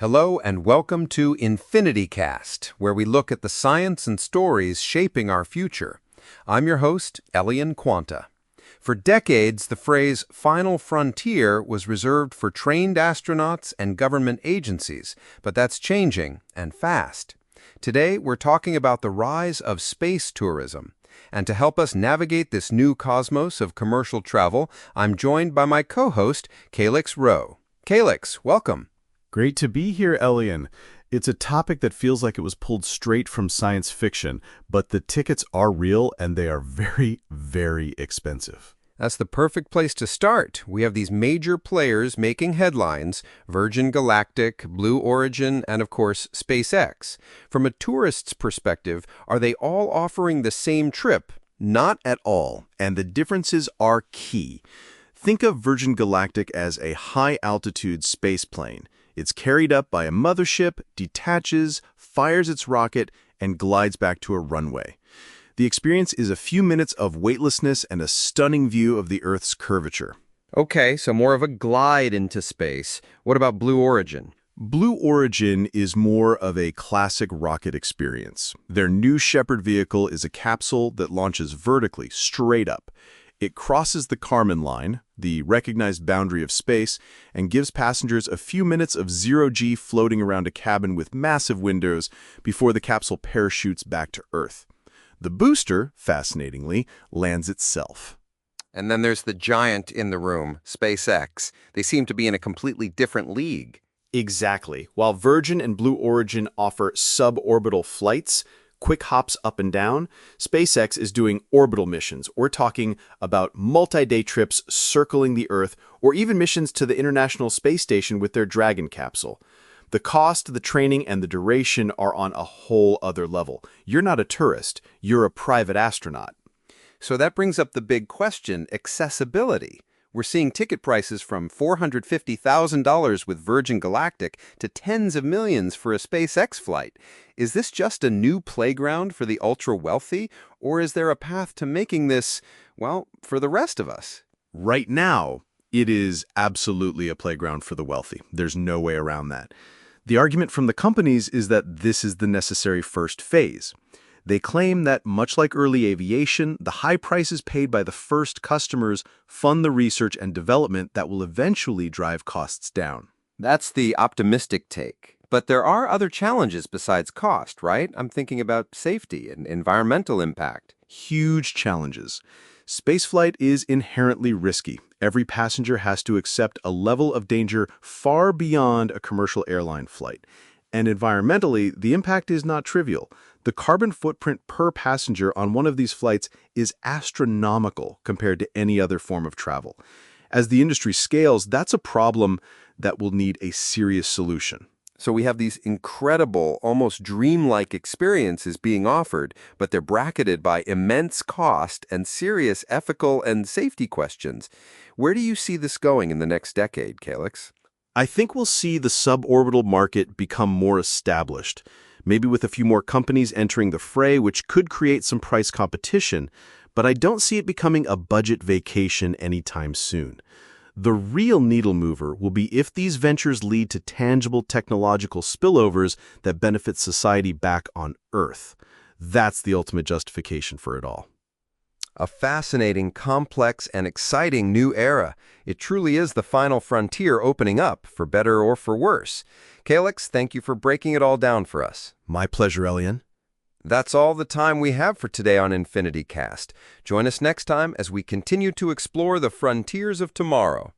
Hello and welcome to EnfinityCast, where we look at the science and stories shaping our future. I'm your host, Elion Quanta. For decades, the phrase final frontier was reserved for trained astronauts and government agencies, but that's changing, and fast. Today, we're talking about the rise of space tourism. And to help us navigate this new cosmos of commercial travel, I'm joined by my co-host, Calyx Rowe. Calyx, welcome. Great to be here, Elion. It's a topic that feels like it was pulled straight from science fiction, but the tickets are real and they are very, very expensive. That's the perfect place to start. We have these major players making headlines: Virgin Galactic, Blue Origin, and of course, SpaceX. From a tourist's perspective, are they all offering the same trip? Not at all, and the differences are key. Think of Virgin Galactic as a high-altitude spaceplane. It's carried up by a mothership, detaches, fires its rocket, and glides back to a runway. The experience is a few minutes of weightlessness and a stunning view of the Earth's curvature. Okay, so more of a glide into space. What about Blue Origin? Blue Origin is more of a classic rocket experience. Their New Shepard vehicle is a capsule that launches vertically, straight up. It crosses the Kármán line, the recognized boundary of space, and gives passengers a few minutes of zero-G floating around a cabin with massive windows before the capsule parachutes back to Earth. The booster, fascinatingly, lands itself. And then there's the giant in the room, SpaceX. They seem to be in a completely different league. Exactly. While Virgin and Blue Origin offer suborbital flights, quick hops up and down, SpaceX is doing orbital missions. We're talking about multi-day trips circling the Earth, or even missions to the International Space Station with their Dragon capsule. The cost, the training, and the duration are on a whole other level. You're not a tourist, you're a private astronaut. So that brings up the big question, accessibility. We're seeing ticket prices from $450,000 with Virgin Galactic to tens of millions for a SpaceX flight. Is this just a new playground for the ultra-wealthy, or is there a path to making this, well, for the rest of us? Right now, it is absolutely a playground for the wealthy. There's no way around that. The argument from the companies is that this is the necessary first phase. They claim that, much like early aviation, the high prices paid by the first customers fund the research and development that will eventually drive costs down. That's the optimistic take. But there are other challenges besides cost, right? I'm thinking about safety and environmental impact. Huge challenges. Spaceflight is inherently risky. Every passenger has to accept a level of danger far beyond a commercial airline flight. And environmentally, the impact is not trivial. The carbon footprint per passenger on one of these flights is astronomical compared to any other form of travel. As the industry scales, that's a problem that will need a serious solution. So we have these incredible, almost dreamlike experiences being offered, but they're bracketed by immense cost and serious ethical and safety questions. Where do you see this going in the next decade, Calyx? I think we'll see the suborbital market become more established, maybe with a few more companies entering the fray, which could create some price competition, but I don't see it becoming a budget vacation anytime soon. The real needle mover will be if these ventures lead to tangible technological spillovers that benefit society back on Earth. That's the ultimate justification for it all. A fascinating, complex, and exciting new era. It truly is the final frontier opening up, for better or for worse. Calyx, thank you for breaking it all down for us. My pleasure, Elion. That's all the time we have for today on EnfinityCast. Join us next time as we continue to explore the frontiers of tomorrow.